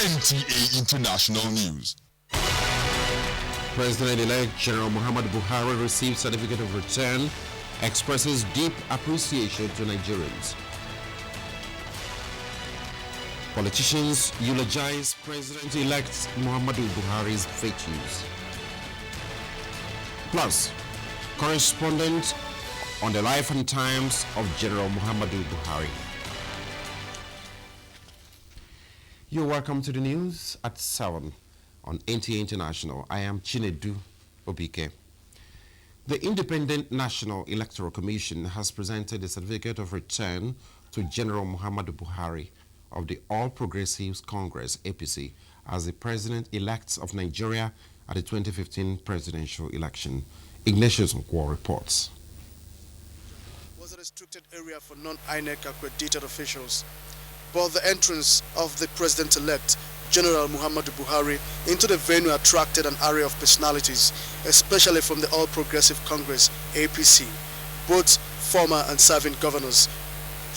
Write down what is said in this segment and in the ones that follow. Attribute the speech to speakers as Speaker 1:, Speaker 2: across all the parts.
Speaker 1: NTA International News.
Speaker 2: President-elect General Muhammadu Buhari received certificate of return, expresses deep appreciation to Nigerians. Politicians eulogize President-elect Muhammadu Buhari's virtues. Plus, correspondent on the life and times of General Muhammadu Buhari. You're welcome to the news at 7 on NTA International. I am Chinedu Obike. The Independent National Electoral Commission has presented a certificate of return to General Muhammadu Buhari of the All Progressives Congress, APC, as the President-elect of Nigeria at the 2015 presidential election. Ignatius Nkwo reports.
Speaker 3: Was a restricted area for non-INEC accredited officials, but the entrance of the President-elect, General Muhammadu Buhari, into the venue attracted an array of personalities, especially from the All Progressive Congress, APC, both former and serving governors.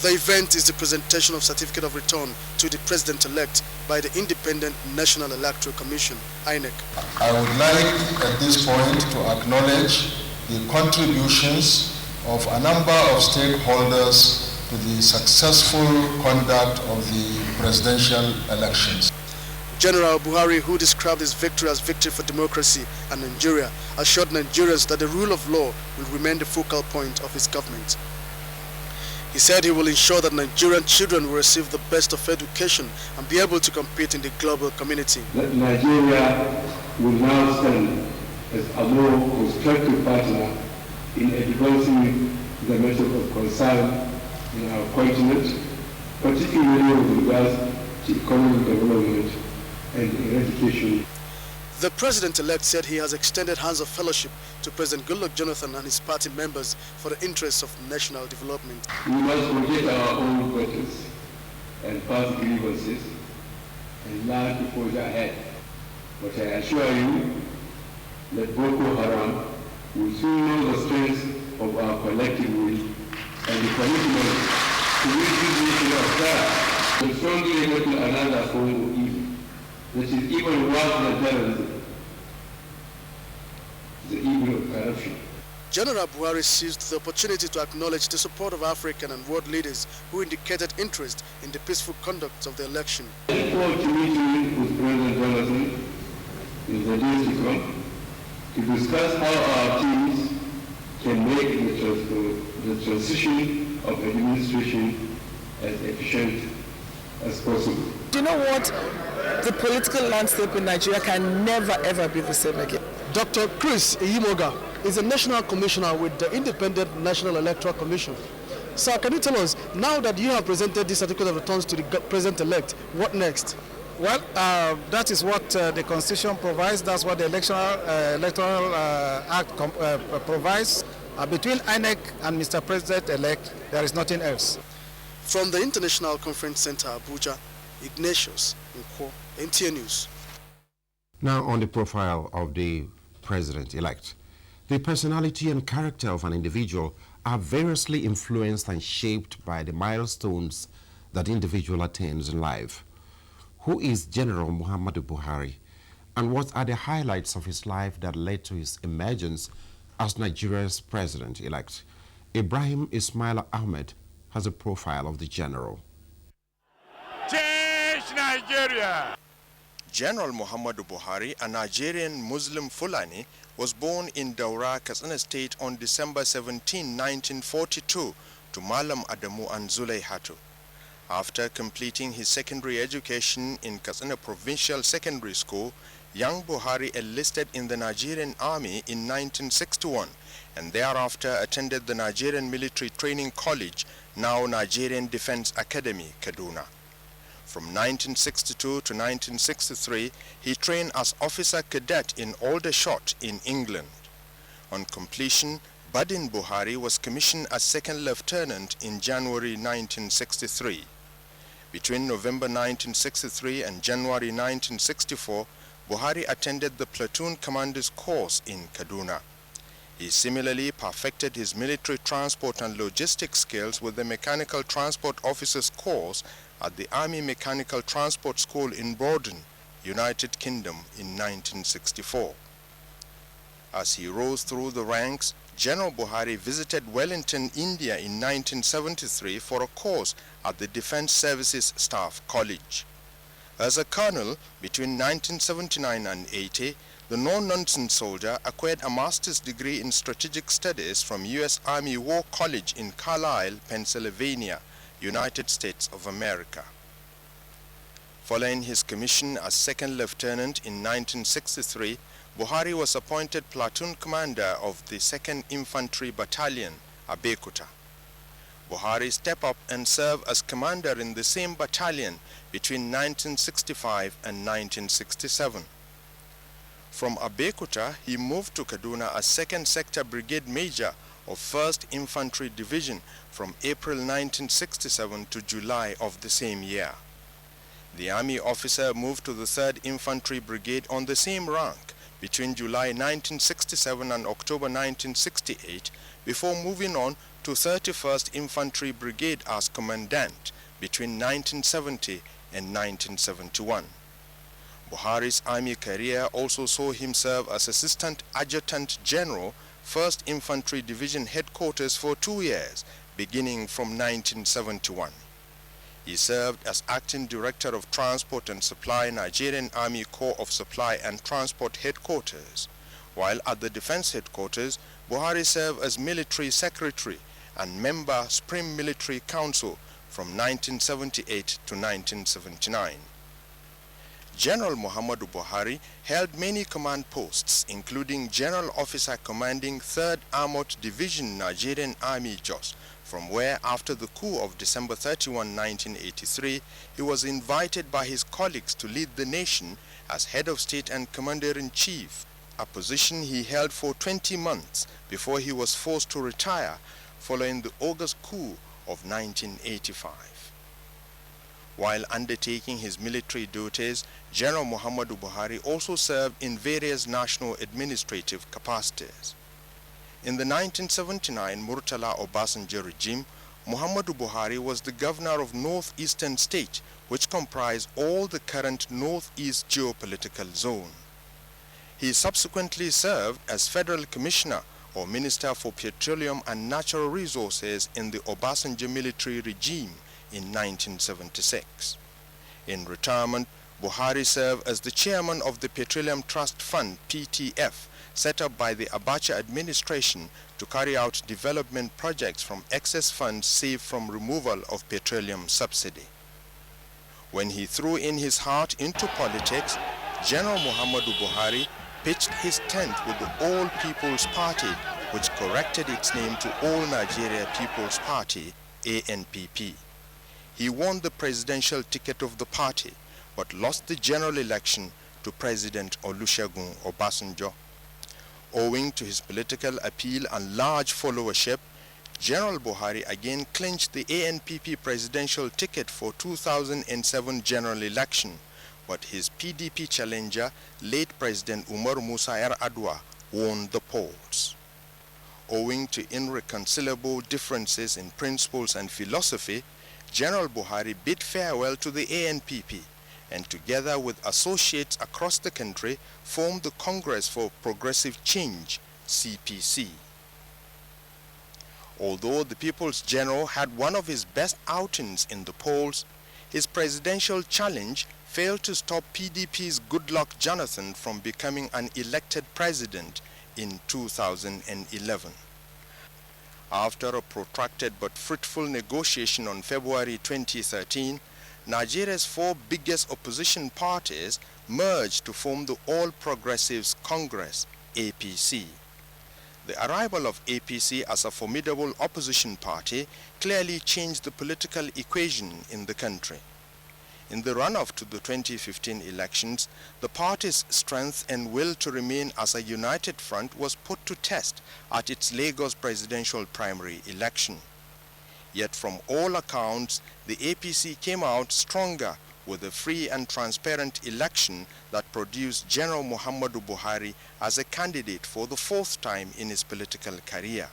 Speaker 3: The event is the presentation of certificate of return to the President-elect by the Independent National Electoral Commission, INEC.
Speaker 4: I would like at this point to acknowledge the contributions of a number of stakeholders to the successful conduct of the presidential elections.
Speaker 3: General Buhari, who described his victory as victory for democracy and Nigeria, assured Nigerians that the rule of law will remain the focal point of his government. He said he will ensure that Nigerian children will receive the best of education and be able to compete in the global community.
Speaker 5: That Nigeria will now stand as a more constructive partner in advancing the matter of concern in our continent, particularly with regards to economic development and eradication.
Speaker 3: The President-elect said he has extended hands of fellowship to President Goodluck Jonathan and his party members for the interests of national development.
Speaker 5: We must forget our own battles and past grievances and learn to forge ahead. But I assure you that Boko Haram will soon know the strength of our collective will and the commitment to rid this nation of that will strongly go to another form of evil that is even worse than terrorism, the evil of corruption.
Speaker 3: General Buhari seized the opportunity to acknowledge the support of African and world leaders who indicated interest in the peaceful conduct of the election.
Speaker 5: I look forward to meeting with President Jonathan in the days to come to discuss how our teams can make the transition of administration as efficient as possible.
Speaker 6: Do you know what? The political landscape in Nigeria can never ever be the same again.
Speaker 3: Dr. Chris Iyimoga is a national commissioner with the Independent National Electoral Commission. Sir, can you tell us, now that you have presented this certificate of returns to the President-elect, what next?
Speaker 7: Well, that is what the Constitution provides. That's what the Electoral Act provides. Between INEC and Mr. President-elect, there is nothing else.
Speaker 3: From the International Conference Center, Abuja, Ignatius Nkwo, NTA News.
Speaker 2: Now on the profile of the President-elect. The personality and character of an individual are variously influenced and shaped by the milestones that individual attains in life. Who is General Muhammadu Buhari, and what are the highlights of his life that led to his emergence as Nigeria's President-elect? Ibrahim Ismail Ahmed has a profile of the general.
Speaker 8: Change Nigeria!
Speaker 9: General Muhammadu Buhari, a Nigerian Muslim Fulani, was born in Daura, Katsina State on December 17, 1942 to Malam Adamu and Zulaihatu. After completing his secondary education in Katsina Provincial Secondary School, young Buhari enlisted in the Nigerian Army in 1961 and thereafter attended the Nigerian Military Training College, now Nigerian Defense Academy, Kaduna. From 1962 to 1963, he trained as officer cadet in Aldershot in England. On completion, Badin Buhari was commissioned as second lieutenant in January 1963. Between November 1963 and January 1964, Buhari attended the platoon commander's course in Kaduna. He similarly perfected his military transport and logistics skills with the mechanical transport officer's course at the Army Mechanical Transport School in Borden, United Kingdom in 1964. As he rose through the ranks, General Buhari visited Wellington, India in 1973 for a course at the Defense Services Staff College. As a colonel, between 1979 and 80, the no-nonsense soldier acquired a master's degree in strategic studies from U.S. Army War College in Carlisle, Pennsylvania, United States of America. Following his commission as second lieutenant in 1963, Buhari was appointed platoon commander of the 2nd Infantry Battalion, Abuja. Buhari stepped up and served as commander in the same battalion between 1965 and 1967. From Abuja, he moved to Kaduna as 2nd Sector Brigade Major of 1st Infantry Division from April 1967 to July of the same year. The army officer moved to the 3rd Infantry Brigade on the same rank between July 1967 and October 1968 before moving on to 31st Infantry Brigade as commandant between 1970 and 1971. Buhari's army career also saw him serve as Assistant Adjutant General, 1st Infantry Division Headquarters for 2 years, beginning from 1971. He served as Acting Director of Transport and Supply, Nigerian Army Corps of Supply and Transport Headquarters. While at the Defense Headquarters, Buhari served as Military Secretary and member Supreme Military Council from 1978 to 1979. General Muhammadu Buhari held many command posts, including General Officer commanding 3rd Armored Division Nigerian Army Jos, from where after the coup of December 31, 1983, he was invited by his colleagues to lead the nation as head of state and commander-in-chief, a position he held for 20 months before he was forced to retire following the August coup of 1985. While undertaking his military duties, General Muhammadu Buhari also served in various national administrative capacities. In the 1979 Murtala Obasanjo regime, Muhammadu Buhari was the governor of northeastern state, which comprised all the current northeast geopolitical zone. He subsequently served as Federal Commissioner or Minister for Petroleum and Natural Resources in the Obasanjo military regime in 1976. In retirement, Buhari served as the chairman of the Petroleum Trust Fund (PTF), set up by the Abacha administration to carry out development projects from excess funds saved from removal of petroleum subsidy. When he threw in his heart into politics, General Muhammadu Buhari pitched his tent with the All People's Party, which corrected its name to All Nigeria People's Party, ANPP. He won the presidential ticket of the party, but lost the general election to President Olusegun Obasanjo. Owing to his political appeal and large followership, General Buhari again clinched the ANPP presidential ticket for 2007 general election, but his PDP challenger, late President Umar Musa Yar'Adua, won the polls. Owing to irreconcilable differences in principles and philosophy, General Buhari bid farewell to the ANPP and together with associates across the country formed the Congress for Progressive Change, CPC. Although the People's General had one of his best outings in the polls, his presidential challenge failed to stop PDP's Goodluck Jonathan from becoming an elected president in 2011. After a protracted but fruitful negotiation on February 2013, Nigeria's 4 biggest opposition parties merged to form the All Progressives Congress, APC. The arrival of APC as a formidable opposition party clearly changed the political equation in the country. In the run-up to the 2015 elections, the party's strength and will to remain as a united front was put to test at its Lagos presidential primary election. Yet from all accounts, the APC came out stronger with a free and transparent election that produced General Muhammadu Buhari as a candidate for the 4th time in his political career.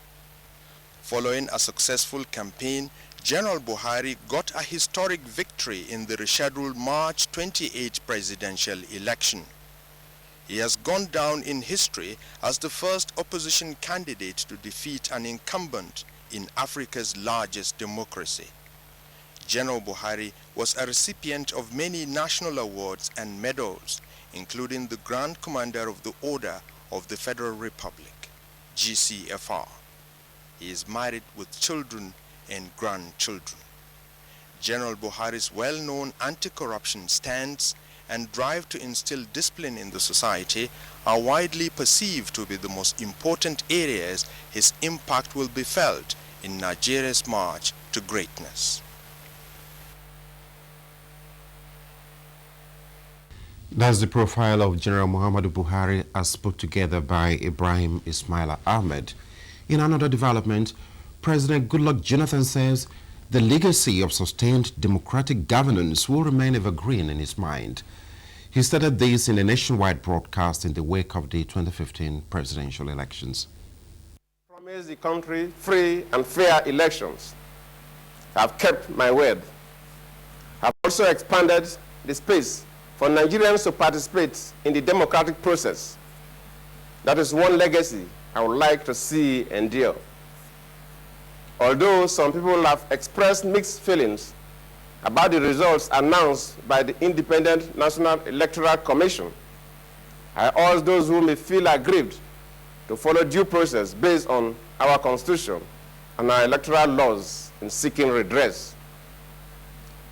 Speaker 9: Following a successful campaign, General Buhari got a historic victory in the rescheduled March 28 presidential election. He has gone down in history as the first opposition candidate to defeat an incumbent in Africa's largest democracy. General Buhari was a recipient of many national awards and medals, including the Grand Commander of the Order of the Federal Republic, GCFR. He is married with children and grandchildren. General Buhari's well-known anti-corruption stance and drive to instill discipline in the society are widely perceived to be the most important areas his impact will be felt in Nigeria's march to greatness.
Speaker 2: That's the profile of General Muhammadu Buhari as put together by Ibrahim Ismaila Ahmed. In another development, President Goodluck Jonathan says the legacy of sustained democratic governance will remain evergreen in his mind. He stated this in a nationwide broadcast in the wake of the 2015 presidential elections.
Speaker 8: Promise the country free and fair elections. I've kept my word. I've also expanded the space for Nigerians to participate in the democratic process. That is one legacy I would like to see endure. Although some people have expressed mixed feelings about the results announced by the Independent National Electoral Commission, I urge those who may feel aggrieved to follow due process based on our Constitution and our electoral laws in seeking redress.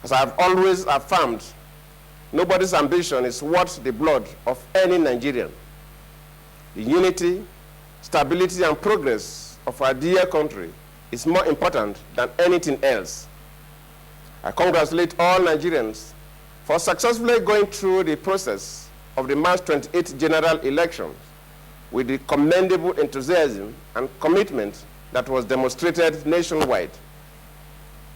Speaker 8: As I have always affirmed, nobody's ambition is worth the blood of any Nigerian. The unity, stability, and progress of our dear country is more important than anything else. I congratulate all Nigerians for successfully going through the process of the March 28th general elections with the commendable enthusiasm and commitment that was demonstrated nationwide.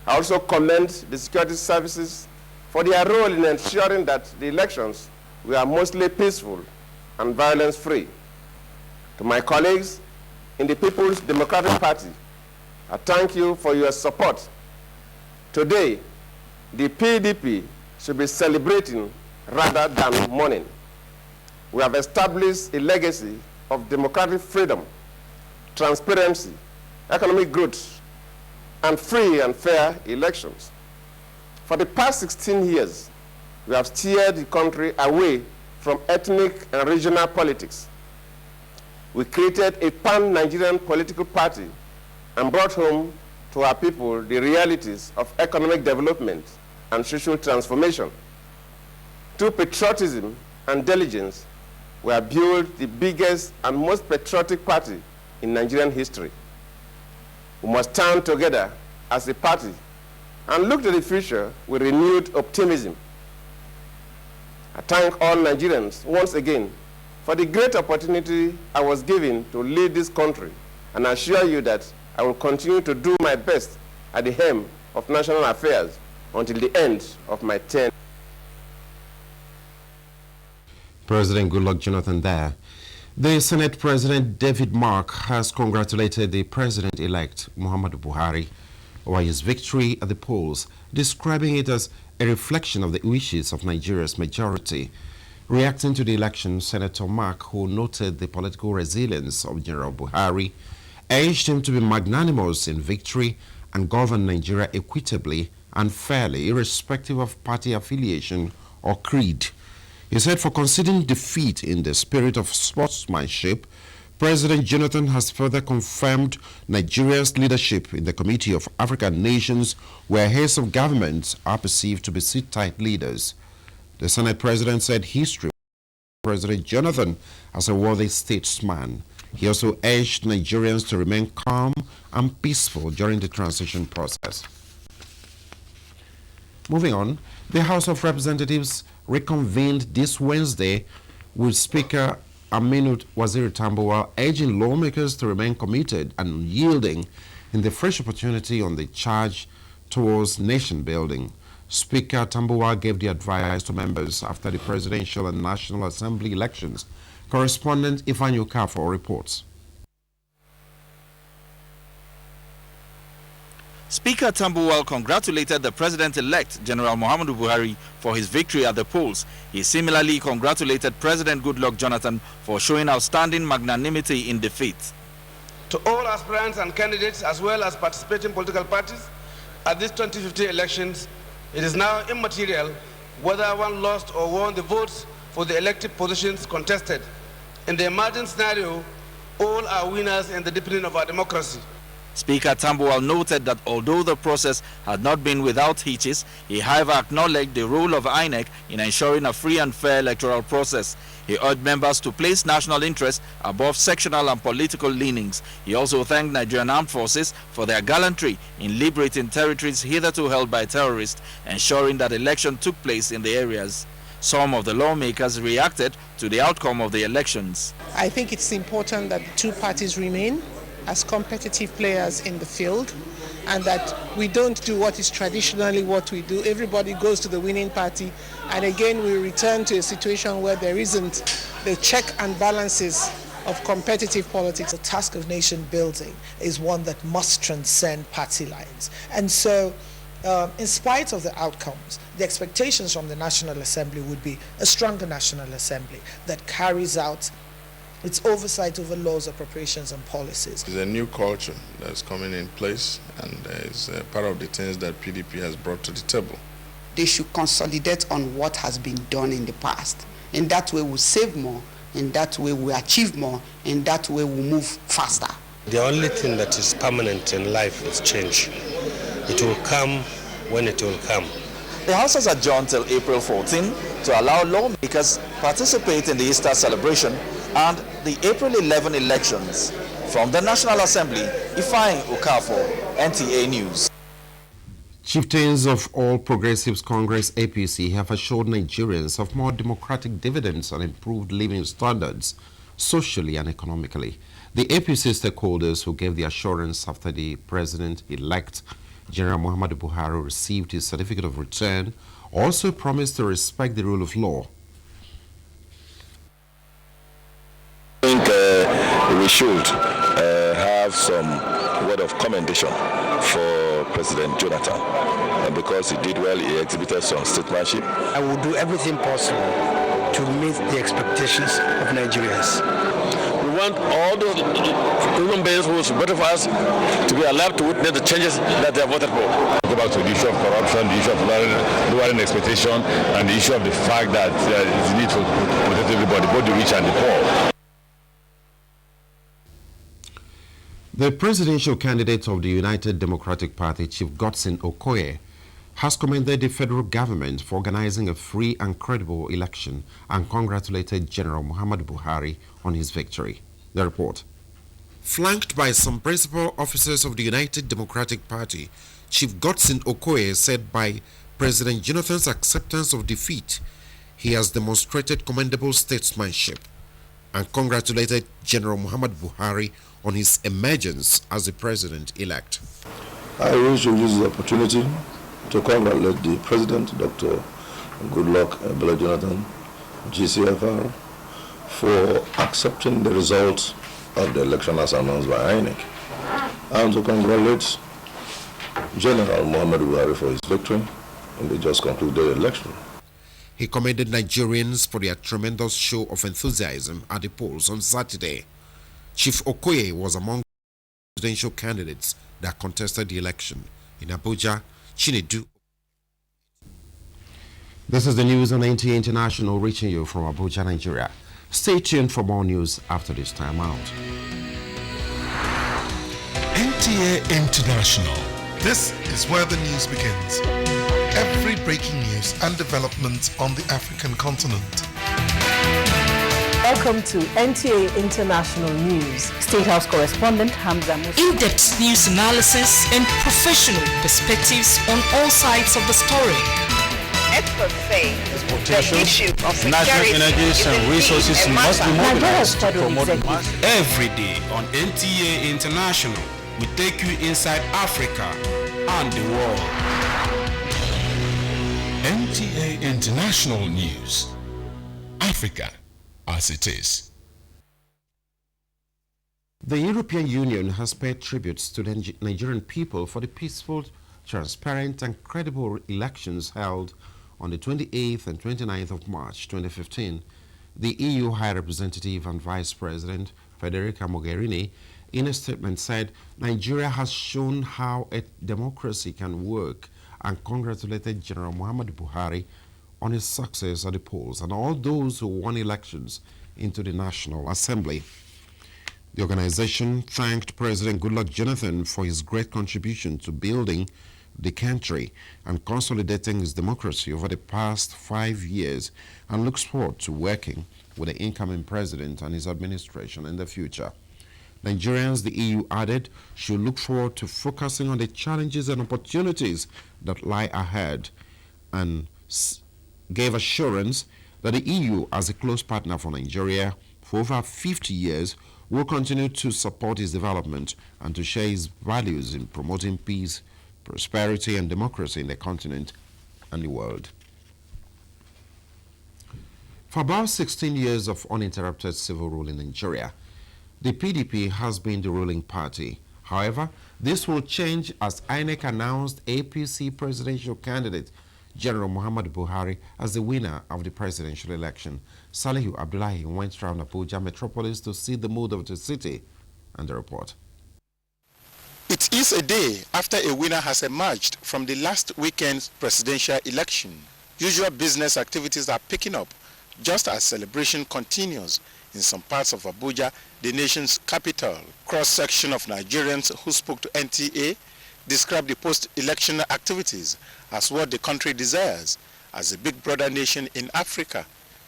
Speaker 8: I also commend the security services for their role in ensuring that the elections were mostly peaceful and violence-free. To my colleagues in the People's Democratic Party, I thank you for your support. Today, the PDP should be celebrating rather than mourning. We have established a legacy of democratic freedom, transparency, economic growth, and free and fair elections. For the past 16 years, we have steered the country away from ethnic and regional politics. We created a pan-Nigerian political party and brought home to our people the realities of economic development and social transformation. Through patriotism and diligence, we have built the biggest and most patriotic party in Nigerian history. We must stand together as a party and look to the future with renewed optimism. I thank all Nigerians once again for the great opportunity I was given to lead this country, and I assure you that I will continue to do my best at the helm of national affairs until the end of my term.
Speaker 2: President Goodluck Jonathan there. The Senate President David Mark has congratulated the President-elect Muhammadu Buhari over his victory at the polls, describing it as a reflection of the wishes of Nigeria's majority. Reacting to the election, Senator Mark, who noted the political resilience of General Buhari, urged him to be magnanimous in victory and govern Nigeria equitably and fairly, irrespective of party affiliation or creed. He said for conceding defeat in the spirit of sportsmanship, President Jonathan has further confirmed Nigeria's leadership in the Committee of African Nations, where heads of governments are perceived to be sit-tight leaders. The Senate President said history President Jonathan as a worthy statesman. He also urged Nigerians to remain calm and peaceful during the transition process. Moving on, the House of Representatives reconvened this Wednesday with Speaker Aminu Waziri Tambuwal urging lawmakers to remain committed and unyielding in the fresh opportunity on the charge towards nation building. Speaker Tambuwal gave the advice to members after the Presidential and National Assembly elections. Correspondent Ifan Okafor reports.
Speaker 10: Speaker Tambuwal congratulated the President-elect, General Muhammadu Buhari, for his victory at the polls. He similarly congratulated President Goodluck Jonathan for showing outstanding magnanimity in defeat.
Speaker 5: To all aspirants and candidates, as well as participating political parties, at these 2015 elections, it is now immaterial whether one lost or won the votes for the elected positions contested. In the emerging scenario, all are winners in the deepening of our democracy.
Speaker 10: Speaker Tambuwal noted that although the process had not been without hitches, he however acknowledged the role of INEC in ensuring a free and fair electoral process. He urged members to place national interest above sectional and political leanings. He also thanked Nigerian armed forces for their gallantry in liberating territories hitherto held by terrorists, ensuring that election took place in the areas. Some of the lawmakers reacted to the outcome of the elections.
Speaker 6: I think it's important that the two parties remain as competitive players in the field, and that we don't do what is traditionally what we do. Everybody goes to the winning party, and again we return to a situation where there isn't the check and balances of competitive politics.
Speaker 11: The task of nation building is one that must transcend party lines. And so, in spite of the outcomes, the expectations from the National Assembly would be a stronger National Assembly that carries out its oversight over laws, appropriations and policies.
Speaker 12: There's a new culture that's coming in place, and it's part of the things that PDP has brought to the table.
Speaker 13: They should consolidate on what has been done in the past. In that way we'll save more, in that way we'll achieve more, in that way we'll move faster.
Speaker 14: The only thing that is permanent in life is change. It will come when it will come.
Speaker 10: The House has adjourned till April 14 to allow lawmakers participate in the Easter celebration and the April 11 elections. From the National Assembly, Ifeanyi Okafor, NTA News.
Speaker 2: Chieftains of All Progressives Congress APC have assured Nigerians of more democratic dividends and improved living standards, socially and economically. The APC stakeholders who gave the assurance after the President-elect, General Muhammadu Buhari, received his certificate of return also promised to respect the rule of law.
Speaker 15: I think we should have some word of commendation for President Jonathan, because he did well. He exhibited some statesmanship.
Speaker 16: I will do everything possible to meet the expectations of Nigerians.
Speaker 17: We want all the human beings who support us to be allowed to witness the changes that they have voted for.
Speaker 18: Go back to the issue of corruption, the issue of lowering expectation, and the issue of the fact that it's need to protect everybody, both the rich and the poor.
Speaker 2: The presidential candidate of the United Democratic Party, Chief Godson Okoye, has commended the federal government for organizing a free and credible election and congratulated General Muhammadu Buhari on his victory. The report. Flanked by some principal officers of the United Democratic Party, Chief Godson Okoye said by President Jonathan's acceptance of defeat, he has demonstrated commendable statesmanship and congratulated General Muhammadu Buhari on his emergence as the president-elect.
Speaker 4: I wish to use the opportunity to congratulate the President, Dr. Goodluck Jonathan, GCFR, for accepting the results of the election as announced by INEC, and to congratulate General Muhammadu Buhari for his victory in the just concluded election.
Speaker 2: He commended Nigerians for their tremendous show of enthusiasm at the polls on Saturday. Chief Okoye was among the presidential candidates that contested the election. In Abuja, Chinedu. This is the news on NTA International, reaching you from Abuja, Nigeria. Stay tuned for more news after this time out.
Speaker 19: NTA International. This is where the news begins. Every breaking news and developments on the African continent.
Speaker 20: Welcome to NTA International News. State House correspondent Hamza Musa.
Speaker 21: In-depth news analysis and professional perspectives on all sides of the story.
Speaker 22: Experts say the issue of security,
Speaker 23: national energies and resources must be mobilized to promote
Speaker 24: every day on NTA International. We take you inside Africa and the world.
Speaker 19: NTA International News. Africa as it is.
Speaker 2: The European Union has paid tributes to the Nigerian people for the peaceful, transparent and credible elections held on the 28th and 29th of March 2015. The EU High Representative and Vice President Federica Mogherini in a statement said Nigeria has shown how a democracy can work and congratulated General Muhammadu Buhari on his success at the polls and all those who won elections into the National Assembly. The organization thanked President Goodluck Jonathan for his great contribution to building the country and consolidating its democracy over the past 5 years and looks forward to working with the incoming president and his administration in the future. Nigerians, the EU added, should look forward to focusing on the challenges and opportunities that lie ahead and gave assurance that the EU, as a close partner for Nigeria for over 50 years, will continue to support its development and to share its values in promoting peace, prosperity and democracy in the continent and the world. For about 16 years of uninterrupted civil rule in Nigeria, the PDP has been the ruling party. However, this will change as INEC announced APC presidential candidate General Muhammadu Buhari as the winner of the presidential election. Salihu Abdullahi went around Abuja metropolis to see the mood of the city and the report.
Speaker 1: It is a day after a winner has emerged from the last weekend's presidential election. Usual business activities are picking up just as celebration continues in some parts of Abuja, the nation's capital. Cross-section of Nigerians who spoke to NTA described the post-election activities as what the country desires as a big brother nation in Africa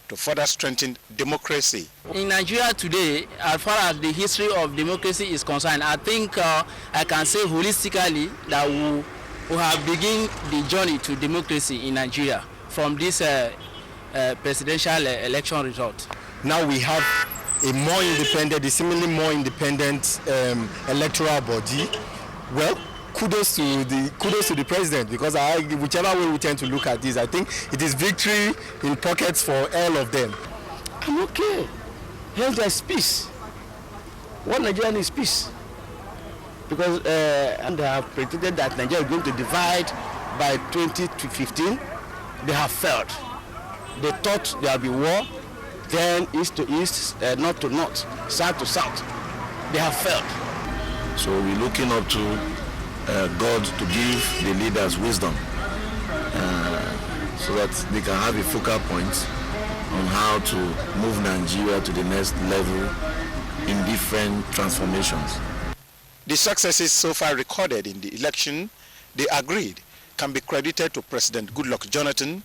Speaker 1: to further strengthen democracy.
Speaker 3: In Nigeria today, as far as the history of democracy is concerned, I think I can say holistically that we have begun the journey to democracy in Nigeria from this presidential election result.
Speaker 7: Now we have a more independent, a seemingly more independent electoral body. Well, kudos to the president, because whichever way we tend to look at this, I think it is victory in pockets for all of them.
Speaker 9: I'm okay. Hence there's peace. What Nigeria is peace. Because and they have predicted that Nigeria is going to divide by 2015. They have failed. They thought there will be war, then east to east, north to north, south to south. They have failed.
Speaker 25: So we're looking up to God to give the leaders wisdom so that they can have a focal point on how to move Nigeria to the next level in different transformations.
Speaker 1: The successes so far recorded in the election, they agreed, can be credited to President Goodluck Jonathan,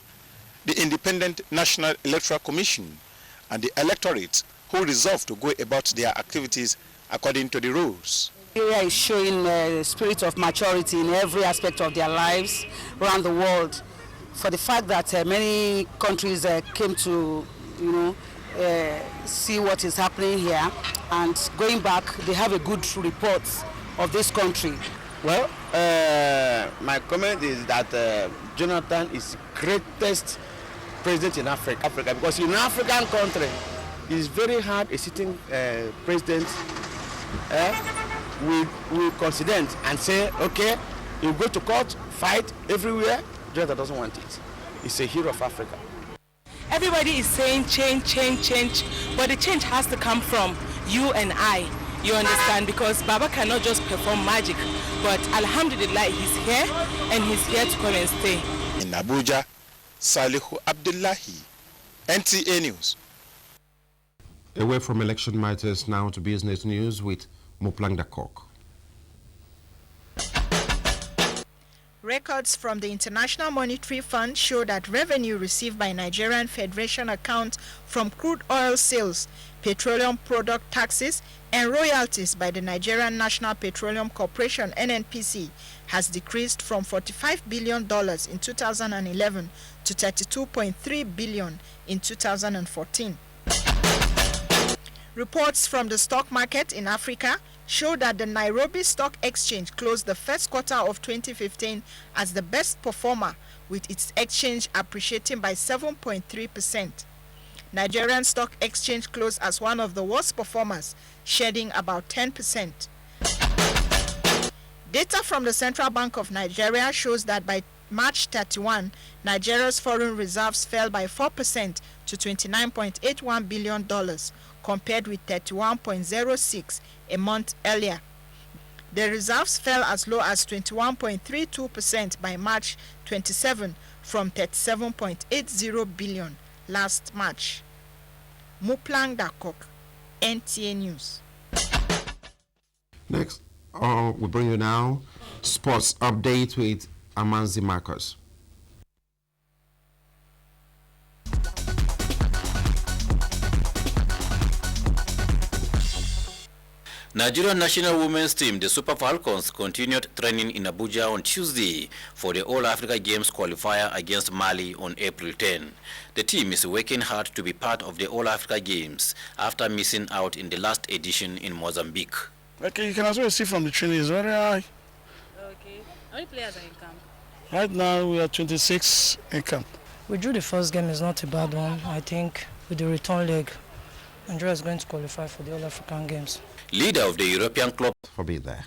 Speaker 1: the Independent National Electoral Commission, and the electorate who resolved to go about their activities according to the rules.
Speaker 26: Nigeria is showing a spirit of maturity in every aspect of their lives around the world. For the fact that many countries came to, see what is happening here, and going back, they have a good report of this country.
Speaker 9: Well, my comment is that Jonathan is the greatest president in Africa, because in an African country, it's very hard a sitting president will consider and say, okay, you go to court, fight everywhere. Jonathan doesn't want it. He's a hero of Africa.
Speaker 21: Everybody is saying change, change, change, but the change has to come from you and I. You understand? Because Baba cannot just perform magic, but Alhamdulillah, he's here and he's here to come and stay.
Speaker 1: In Abuja, Salihu Abdullahi, NTA News.
Speaker 2: Away from election matters now to business news with Moplang Dakok.
Speaker 27: Records from the International Monetary Fund show that revenue received by Nigerian Federation accounts from crude oil sales, petroleum product taxes, and royalties by the Nigerian National Petroleum Corporation (NNPC) has decreased from $45 billion in 2011 to $32.3 billion in 2014. Reports from the stock market in Africa show that the Nairobi Stock Exchange closed the first quarter of 2015 as the best performer, with its exchange appreciating by 7.3%. Nigerian Stock Exchange closed as one of the worst performers, shedding about 10%. Data from the Central Bank of Nigeria shows that by March 31, Nigeria's foreign reserves fell by 4% to $29.81 billion, compared with $31.06 a month earlier. The reserves fell as low as 21.32% by March 27 from $37.80 billion last March. Muplang Dakok, NTA News.
Speaker 2: Next, we bring you now sports update with Amanzi Marcus.
Speaker 5: Nigerian national women's team, the Super Falcons, continued training in Abuja on Tuesday for the All-Africa Games qualifier against Mali on April 10. The team is working hard to be part of the All-Africa Games after missing out in the last edition in Mozambique.
Speaker 6: Okay, you can also see from the training is very high.
Speaker 8: Okay. How many players are in camp?
Speaker 6: Right now we are 26 in camp.
Speaker 11: We drew the first game, is not a bad one. I think with the return leg, Nigeria is going to qualify for the All-African Games.
Speaker 5: Leader of the European club
Speaker 2: for being there.